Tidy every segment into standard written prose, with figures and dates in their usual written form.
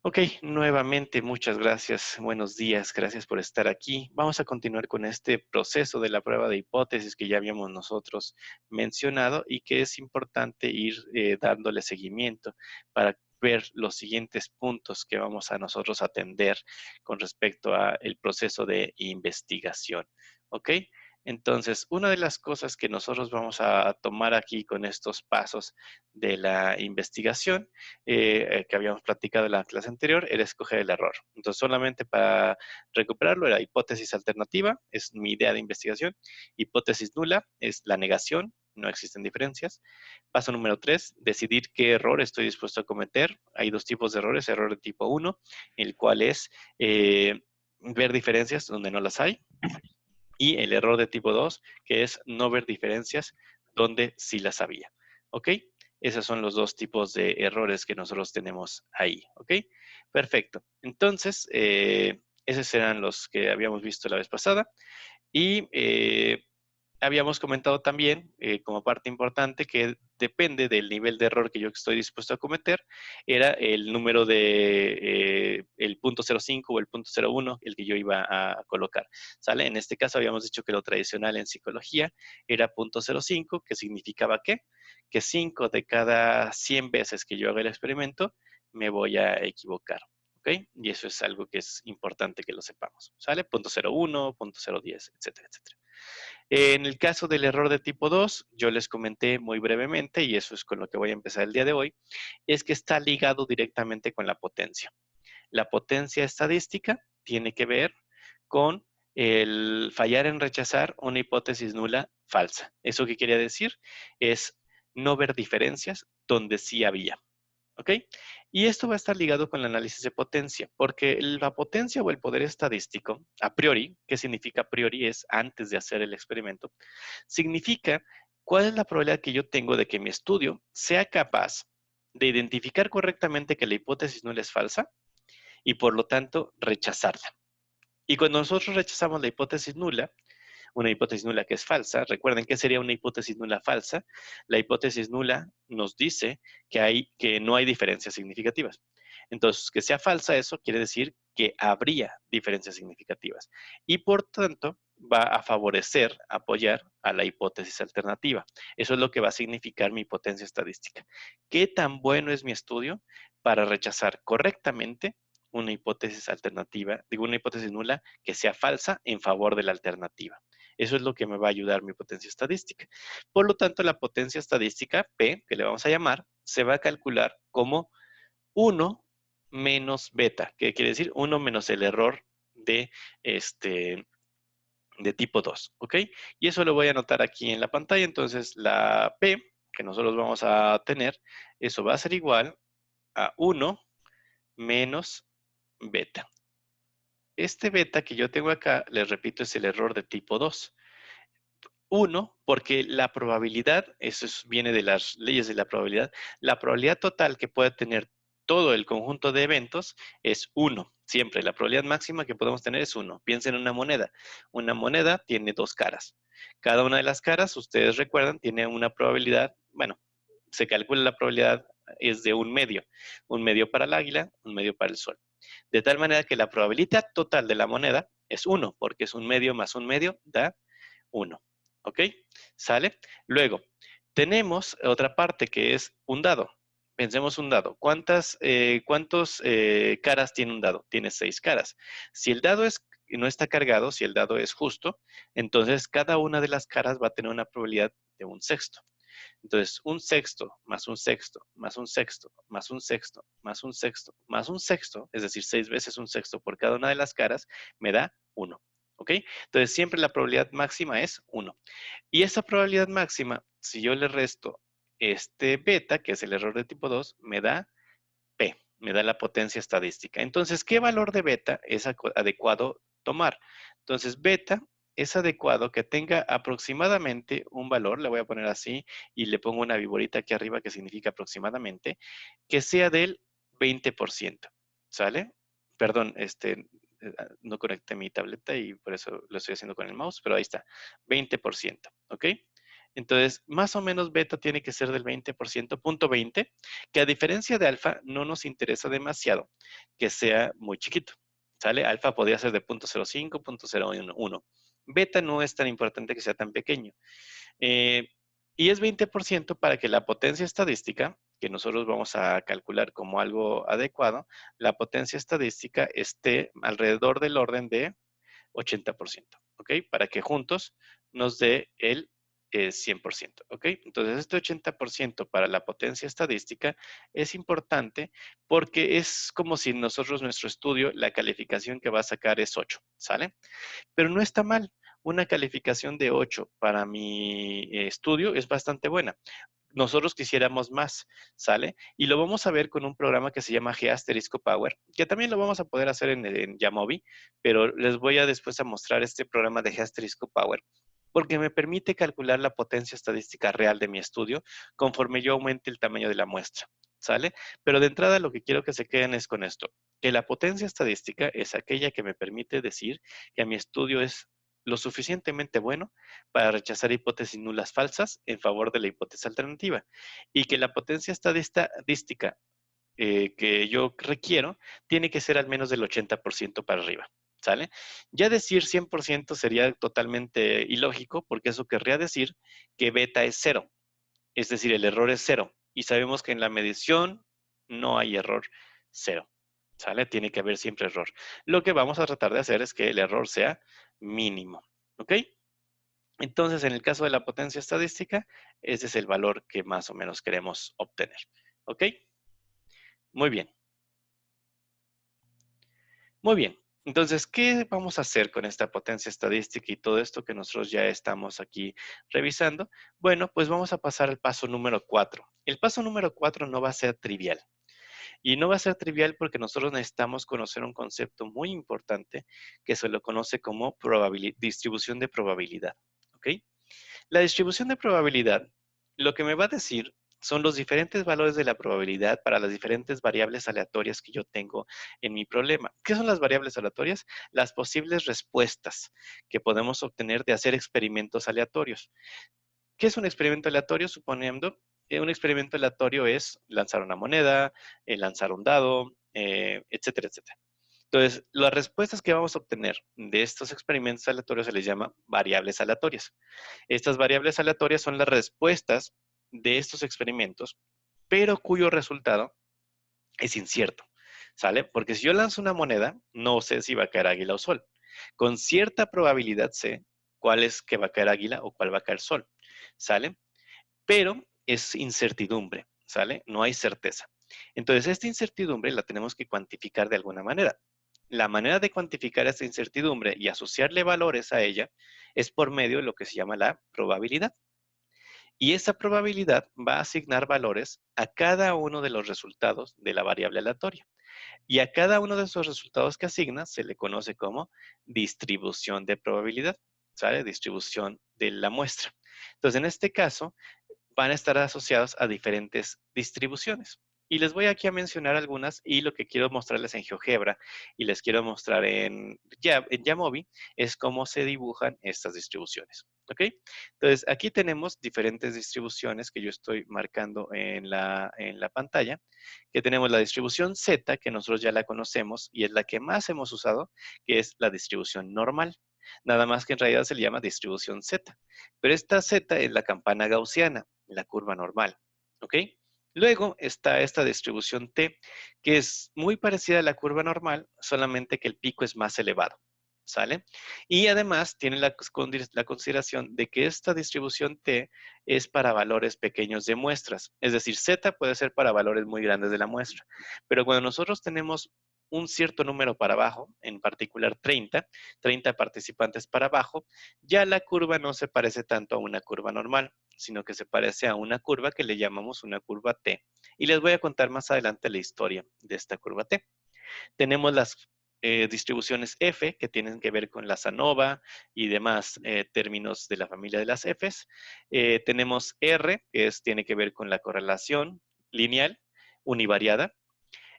Ok, nuevamente muchas gracias, buenos días, gracias por estar aquí. Vamos a continuar con este proceso de la prueba de hipótesis que ya habíamos nosotros mencionado y que es importante ir dándole seguimiento para ver los siguientes puntos que vamos a nosotros atender con respecto a el proceso de investigación. ¿Ok? Entonces, una de las cosas que nosotros vamos a tomar aquí con estos pasos de la investigación que habíamos platicado en la clase anterior, era escoger el error. Entonces, solamente para recuperarlo, era hipótesis alternativa, es mi idea de investigación. Hipótesis nula es la negación, no existen diferencias. Paso número 3, decidir qué error estoy dispuesto a cometer. Hay dos tipos de errores, error de tipo 1, el cual es ver diferencias donde no las hay, y el error de tipo 2, que es no ver diferencias donde sí las había. ¿Ok? Esos son los dos tipos de errores que nosotros tenemos ahí. ¿Ok? Perfecto. Entonces, esos eran los que habíamos visto la vez pasada. Y habíamos comentado también, como parte importante, que depende del nivel de error que yo estoy dispuesto a cometer, era el número de el punto 0.5 o el punto 0.1 el que yo iba a colocar. ¿Sale? En este caso habíamos dicho que lo tradicional en psicología era punto 0.5, que significaba ¿qué? Que 5 de cada 100 veces que yo haga el experimento me voy a equivocar. ¿Ok? Y eso es algo que es importante que lo sepamos. ¿Sale? Punto 0.1, punto 0.10, etcétera, etcétera. En el caso del error de tipo 2, yo les comenté muy brevemente, y eso es con lo que voy a empezar el día de hoy, es que está ligado directamente con la potencia. La potencia estadística tiene que ver con el fallar en rechazar una hipótesis nula falsa. ¿Eso qué quería decir? Es no ver diferencias donde sí había. ¿Ok? Y esto va a estar ligado con el análisis de potencia, porque la potencia o el poder estadístico, a priori, ¿qué significa a priori? Es antes de hacer el experimento, significa cuál es la probabilidad que yo tengo de que mi estudio sea capaz de identificar correctamente que la hipótesis nula es falsa y por lo tanto rechazarla. Y cuando nosotros rechazamos la hipótesis nula, una hipótesis nula que es falsa. Recuerden, ¿qué sería una hipótesis nula falsa? La hipótesis nula nos dice que no hay diferencias significativas. Entonces, que sea falsa eso quiere decir que habría diferencias significativas. Y por tanto, va a favorecer, apoyar a la hipótesis alternativa. Eso es lo que va a significar mi potencia estadística. ¿Qué tan bueno es mi estudio para rechazar correctamente una hipótesis alternativa, digo, una hipótesis nula que sea falsa en favor de la alternativa? Eso es lo que me va a ayudar mi potencia estadística. Por lo tanto, la potencia estadística, P, que le vamos a llamar, se va a calcular como 1 menos beta, que quiere decir 1 menos el error de, este, de tipo 2, ¿ok? Y eso lo voy a anotar aquí en la pantalla. Entonces, la P que nosotros vamos a tener, eso va a ser igual a 1 menos beta. Este beta que yo tengo acá, les repito, es el error de tipo 2. Uno, porque la probabilidad, viene de las leyes de la probabilidad total que puede tener todo el conjunto de eventos es 1. Siempre, la probabilidad máxima que podemos tener es 1. Piensen en una moneda. Una moneda tiene dos caras. Cada una de las caras, ustedes recuerdan, tiene una probabilidad, bueno, se calcula la probabilidad es de un medio para el águila, un medio para el sol. De tal manera que la probabilidad total de la moneda es 1, porque es un medio más un medio da 1. ¿Ok? ¿Sale? Luego, tenemos otra parte que es un dado. Pensemos un dado. ¿Cuántos caras tiene un dado? Tiene 6 caras. Si el dado no está cargado, si el dado es justo, entonces cada una de las caras va a tener una probabilidad de un sexto. Entonces, un sexto, más un sexto, más un sexto, más un sexto, más un sexto, más un sexto, es decir, 6 veces un sexto por cada una de las caras, me da 1. ¿Ok? Entonces, siempre la probabilidad máxima es 1. Y esa probabilidad máxima, si yo le resto este beta, que es el error de tipo 2, me da P, me da la potencia estadística. Entonces, ¿qué valor de beta es adecuado tomar? Entonces, beta es adecuado que tenga aproximadamente un valor, le voy a poner así, y le pongo una viborita aquí arriba que significa aproximadamente, que sea del 20%, ¿sale? Perdón, no conecté mi tableta y por eso lo estoy haciendo con el mouse, pero ahí está, 20%, ¿ok? Entonces, más o menos beta tiene que ser del 20%, punto 20, que a diferencia de alfa no nos interesa demasiado que sea muy chiquito, ¿sale? Alfa podría ser de 0.05, 0.011. Beta no es tan importante que sea tan pequeño. Eh, y es 20% para que la potencia estadística, que nosotros vamos a calcular como algo adecuado, la potencia estadística esté alrededor del orden de 80%, ¿ok? Para que juntos nos dé el 100%, ¿ok? Entonces, este 80% para la potencia estadística es importante porque es como si nosotros, nuestro estudio, la calificación que va a sacar es 8, ¿sale? Pero no está mal. Una calificación de 8 para mi estudio es bastante buena. Nosotros quisiéramos más, ¿sale? Y lo vamos a ver con un programa que se llama G Power, que también lo vamos a poder hacer en Yamovi, pero les voy a después a mostrar este programa de G Power, porque me permite calcular la potencia estadística real de mi estudio conforme yo aumente el tamaño de la muestra, ¿sale? Pero de entrada lo que quiero que se queden es con esto, que la potencia estadística es aquella que me permite decir que mi estudio es lo suficientemente bueno para rechazar hipótesis nulas falsas en favor de la hipótesis alternativa y que la potencia estadística que yo requiero tiene que ser al menos del 80% para arriba, ¿sale? Ya decir 100% sería totalmente ilógico porque eso querría decir que beta es cero, es decir, el error es cero y sabemos que en la medición no hay error cero, ¿sale? Tiene que haber siempre error. Lo que vamos a tratar de hacer es que el error sea mínimo, ¿ok? Entonces, en el caso de la potencia estadística, ese es el valor que más o menos queremos obtener. ¿Ok? Muy bien. Muy bien. Entonces, ¿qué vamos a hacer con esta potencia estadística y todo esto que nosotros ya estamos aquí revisando? Bueno, pues vamos a pasar al paso número 4. El paso número 4 no va a ser trivial. Y no va a ser trivial porque nosotros necesitamos conocer un concepto muy importante que se lo conoce como distribución de probabilidad. ¿Ok? La distribución de probabilidad, lo que me va a decir son los diferentes valores de la probabilidad para las diferentes variables aleatorias que yo tengo en mi problema. ¿Qué son las variables aleatorias? Las posibles respuestas que podemos obtener de hacer experimentos aleatorios. ¿Qué es un experimento aleatorio? Suponiendo que un experimento aleatorio es lanzar una moneda, lanzar un dado, etcétera, etcétera. Entonces, las respuestas que vamos a obtener de estos experimentos aleatorios se les llama variables aleatorias. Estas variables aleatorias son las respuestas de estos experimentos, pero cuyo resultado es incierto, ¿sale? Porque si yo lanzo una moneda, no sé si va a caer águila o sol. Con cierta probabilidad sé cuál es que va a caer águila o cuál va a caer sol, ¿sale? Pero es incertidumbre, ¿sale? No hay certeza. Entonces, esta incertidumbre la tenemos que cuantificar de alguna manera. La manera de cuantificar esta incertidumbre y asociarle valores a ella es por medio de lo que se llama la probabilidad. Y esa probabilidad va a asignar valores a cada uno de los resultados de la variable aleatoria. Y a cada uno de esos resultados que asigna se le conoce como distribución de probabilidad, ¿sale? Distribución de la muestra. Entonces, en este caso, van a estar asociados a diferentes distribuciones. Y les voy aquí a mencionar algunas y lo que quiero mostrarles en GeoGebra y les quiero mostrar en Yamovi es cómo se dibujan estas distribuciones. ¿Ok? Entonces, aquí tenemos diferentes distribuciones que yo estoy marcando en la pantalla, que tenemos la distribución Z, que nosotros ya la conocemos y es la que más hemos usado, que es la distribución normal. Nada más que en realidad se le llama distribución Z. Pero esta Z es la campana gaussiana, la curva normal. ¿Ok? Luego está esta distribución T, que es muy parecida a la curva normal, solamente que el pico es más elevado. ¿Sale? Y además tiene la consideración de que esta distribución T es para valores pequeños de muestras. Es decir, Z puede ser para valores muy grandes de la muestra. Pero cuando nosotros tenemos un cierto número para abajo, en particular 30 participantes para abajo, ya la curva no se parece tanto a una curva normal, sino que se parece a una curva que le llamamos una curva T. Y les voy a contar más adelante la historia de esta curva T. Tenemos las distribuciones F, que tienen que ver con la ANOVA y demás términos de la familia de las Fs. Tenemos R, que tiene que ver con la correlación lineal univariada.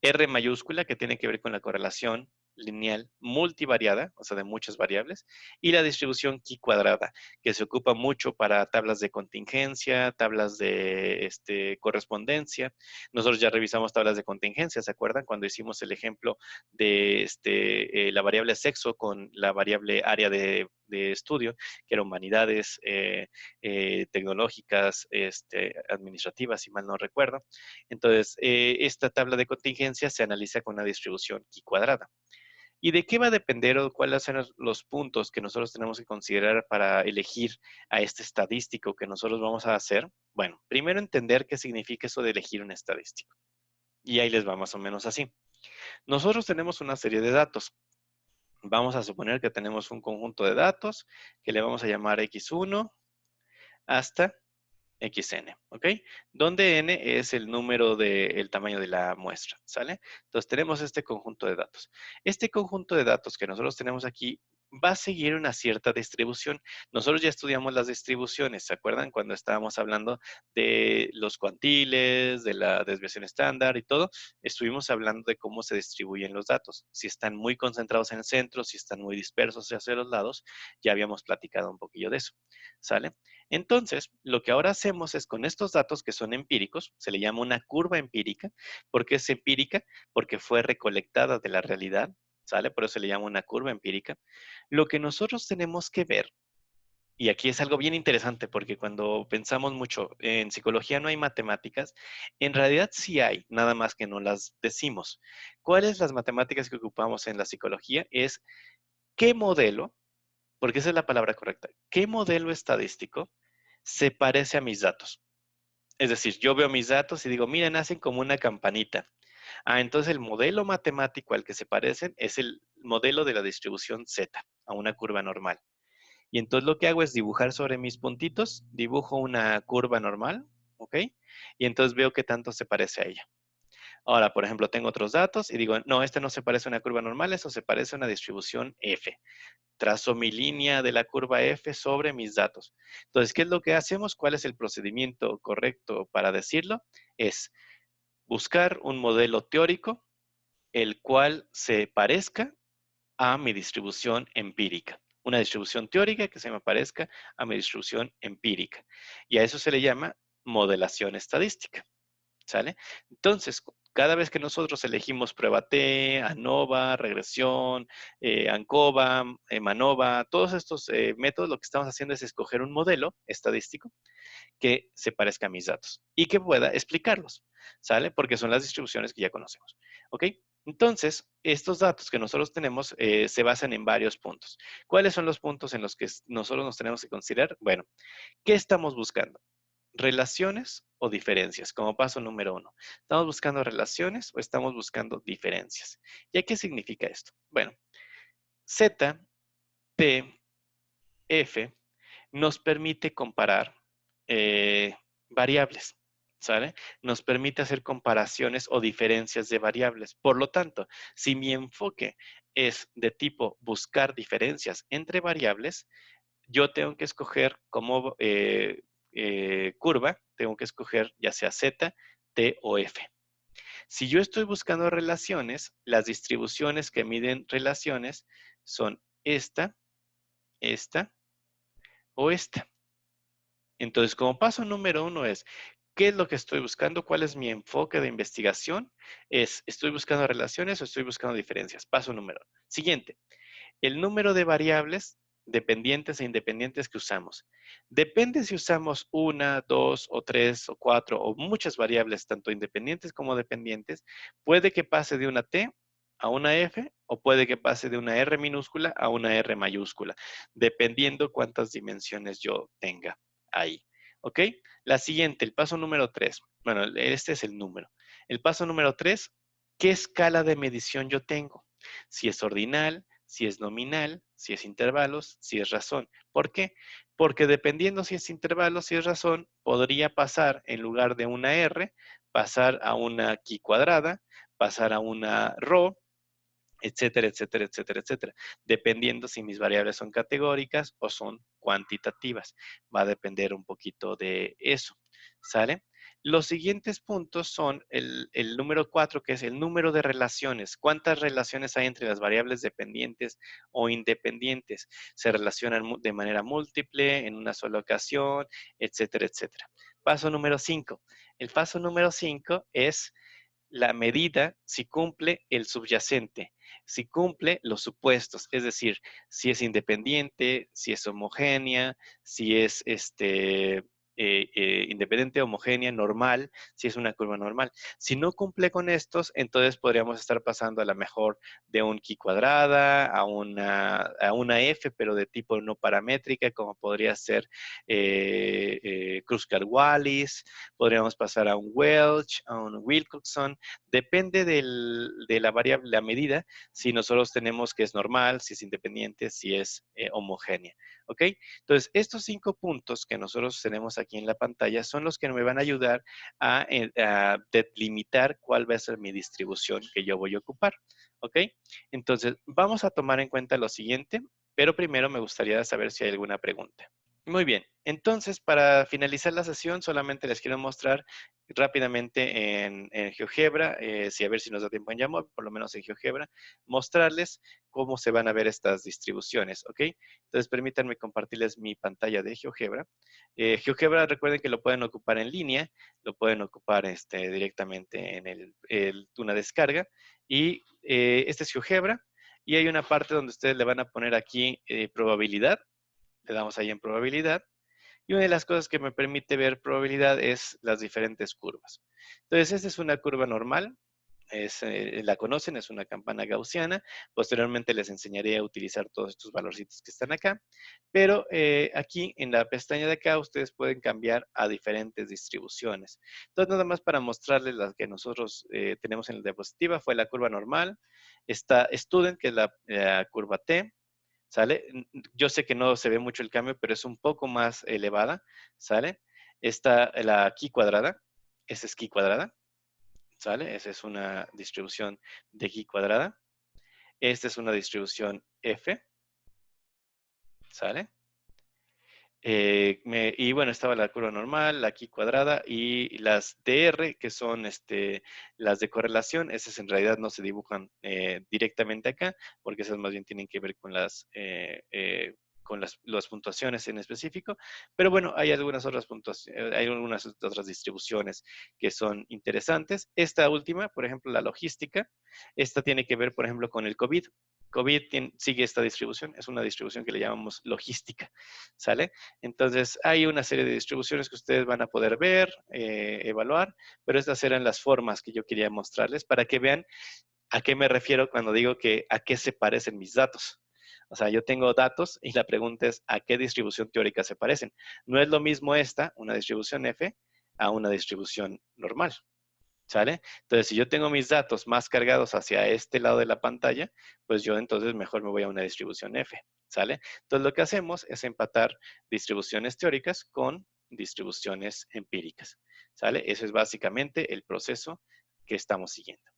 R mayúscula, que tiene que ver con la correlación lineal multivariada, o sea, de muchas variables, y la distribución chi-cuadrada, que se ocupa mucho para tablas de contingencia, tablas de correspondencia. Nosotros ya revisamos tablas de contingencia, ¿se acuerdan? Cuando hicimos el ejemplo de la variable sexo con la variable área de estudio, que era humanidades, tecnológicas, administrativas, si mal no recuerdo. Entonces, esta tabla de contingencia se analiza con una distribución chi-cuadrada. ¿Y de qué va a depender o cuáles son los puntos que nosotros tenemos que considerar para elegir a este estadístico que nosotros vamos a hacer? Bueno, primero entender qué significa eso de elegir un estadístico. Y ahí les va más o menos así. Nosotros tenemos una serie de datos. Vamos a suponer que tenemos un conjunto de datos que le vamos a llamar X1 hasta XN, ¿ok? Donde N es el número del tamaño de la muestra, ¿sale? Entonces tenemos este conjunto de datos. Este conjunto de datos que nosotros tenemos aquí va a seguir una cierta distribución. Nosotros ya estudiamos las distribuciones, ¿se acuerdan? Cuando estábamos hablando de los cuantiles, de la desviación estándar y todo, estuvimos hablando de cómo se distribuyen los datos. Si están muy concentrados en el centro, si están muy dispersos hacia los lados, ya habíamos platicado un poquillo de eso, ¿sale? Entonces, lo que ahora hacemos es con estos datos que son empíricos, se le llama una curva empírica. ¿Por qué es empírica? Porque fue recolectada de la realidad, ¿sale? Por eso se le llama una curva empírica. Lo que nosotros tenemos que ver, y aquí es algo bien interesante porque cuando pensamos mucho en psicología no hay matemáticas, en realidad sí hay, nada más que no las decimos. ¿Cuáles las matemáticas que ocupamos en la psicología? Es qué modelo, porque esa es la palabra correcta, qué modelo estadístico se parece a mis datos. Es decir, yo veo mis datos y digo, miren, hacen como una campanita. Ah, entonces el modelo matemático al que se parecen es el modelo de la distribución Z, a una curva normal. Y entonces lo que hago es dibujar sobre mis puntitos, dibujo una curva normal, ¿ok? Y entonces veo qué tanto se parece a ella. Ahora, por ejemplo, tengo otros datos y digo, no, este no se parece a una curva normal, eso se parece a una distribución F. Trazo mi línea de la curva F sobre mis datos. Entonces, ¿qué es lo que hacemos? ¿Cuál es el procedimiento correcto para decirlo? Es buscar un modelo teórico el cual se parezca a mi distribución empírica. Una distribución teórica que se me parezca a mi distribución empírica. Y a eso se le llama modelación estadística. ¿Sale? Entonces, cada vez que nosotros elegimos prueba T, ANOVA, regresión, ANCOVA, MANOVA, todos estos métodos, lo que estamos haciendo es escoger un modelo estadístico que se parezca a mis datos y que pueda explicarlos, ¿sale? Porque son las distribuciones que ya conocemos, ¿ok? Entonces, estos datos que nosotros tenemos se basan en varios puntos. ¿Cuáles son los puntos en los que nosotros nos tenemos que considerar? Bueno, ¿qué estamos buscando? ¿Relaciones o diferencias? Como paso número 1. ¿Estamos buscando relaciones o estamos buscando diferencias? ¿Y qué significa esto? Bueno, Z, T, F nos permite comparar variables, ¿sale? Nos permite hacer comparaciones o diferencias de variables. Por lo tanto, si mi enfoque es de tipo buscar diferencias entre variables, yo tengo que escoger como curva, tengo que escoger ya sea Z, T o F. Si yo estoy buscando relaciones, las distribuciones que miden relaciones son esta o esta. Entonces, como paso número 1 es, ¿qué es lo que estoy buscando? ¿Cuál es mi enfoque de investigación? ¿Estoy buscando relaciones o estoy buscando diferencias? Paso número 1. Siguiente, el número de variables dependientes e independientes que usamos. Depende si usamos una, dos o tres o cuatro o muchas variables, tanto independientes como dependientes. Puede que pase de una T a una F o puede que pase de una R minúscula a una R mayúscula, dependiendo cuántas dimensiones yo tenga ahí. ¿Ok? La siguiente, el paso número 3. Bueno, este es el número. El paso número 3, ¿qué escala de medición yo tengo? Si es ordinal, si es nominal, si es intervalos, si es razón. ¿Por qué? Porque dependiendo si es intervalos, si es razón, podría pasar en lugar de una R, pasar a una qui cuadrada, pasar a una rho, etcétera, etcétera, etcétera, etcétera. Dependiendo si mis variables son categóricas o son cuantitativas. Va a depender un poquito de eso. ¿Sale? Los siguientes puntos son el número 4, que es el número de relaciones. ¿Cuántas relaciones hay entre las variables dependientes o independientes? Se relacionan de manera múltiple, en una sola ocasión, etcétera, etcétera. Paso número 5. El paso número 5 es la medida si cumple el subyacente, si cumple los supuestos, es decir, si es independiente, si es homogénea, si es independiente, homogénea, normal, si es una curva normal. Si no cumple con estos, entonces podríamos estar pasando a la mejor de un chi cuadrada a una f, pero de tipo no paramétrica, como podría ser Kruskal-Wallis. Podríamos pasar a un Welch, a un Wilcoxon. Depende de la variable, la medida, si nosotros tenemos que es normal, si es independiente, si es homogénea. ¿Ok? Entonces, estos 5 puntos que nosotros tenemos aquí en la pantalla son los que me van a ayudar a delimitar cuál va a ser mi distribución que yo voy a ocupar. ¿Ok? Entonces, vamos a tomar en cuenta lo siguiente, pero primero me gustaría saber si hay alguna pregunta. Muy bien, entonces para finalizar la sesión solamente les quiero mostrar rápidamente en GeoGebra, si a ver si nos da tiempo en Jamol, por lo menos en GeoGebra, mostrarles cómo se van a ver estas distribuciones, ¿ok? Entonces permítanme compartirles mi pantalla de GeoGebra. GeoGebra, recuerden que lo pueden ocupar en línea, lo pueden ocupar directamente en una descarga, y este es GeoGebra, y hay una parte donde ustedes le van a poner aquí probabilidad. Le damos ahí en probabilidad. Y una de las cosas que me permite ver probabilidad es las diferentes curvas. Entonces, esta es una curva normal. La conocen, es una campana gaussiana. Posteriormente les enseñaré a utilizar todos estos valorcitos que están acá. Pero aquí en la pestaña de acá ustedes pueden cambiar a diferentes distribuciones. Entonces, nada más para mostrarles las que nosotros tenemos en la diapositiva fue la curva normal. Está Student, que es la curva T. ¿Sale? Yo sé que no se ve mucho el cambio, pero es un poco más elevada, ¿sale? Está la chi cuadrada, esa es chi cuadrada, ¿sale? Esa es una distribución de chi cuadrada. Esta es una distribución F, ¿sale? Y bueno, estaba la curva normal, la chi cuadrada y las DR, que son las de correlación. Esas en realidad no se dibujan directamente acá, porque esas más bien tienen que ver con las puntuaciones en específico. Pero bueno, hay algunas otras hay algunas otras distribuciones que son interesantes. Esta última, por ejemplo, la logística, esta tiene que ver, por ejemplo, con el COVID. COVID sigue esta distribución, es una distribución que le llamamos logística, ¿sale? Entonces, hay una serie de distribuciones que ustedes van a poder ver, evaluar, pero estas eran las formas que yo quería mostrarles para que vean a qué me refiero cuando digo que a qué se parecen mis datos. O sea, yo tengo datos y la pregunta es a qué distribución teórica se parecen. No es lo mismo una distribución F, a una distribución normal. ¿Sale? Entonces, si yo tengo mis datos más cargados hacia este lado de la pantalla, pues yo entonces mejor me voy a una distribución F, ¿sale? Entonces, lo que hacemos es empatar distribuciones teóricas con distribuciones empíricas, ¿sale? Eso es básicamente el proceso que estamos siguiendo.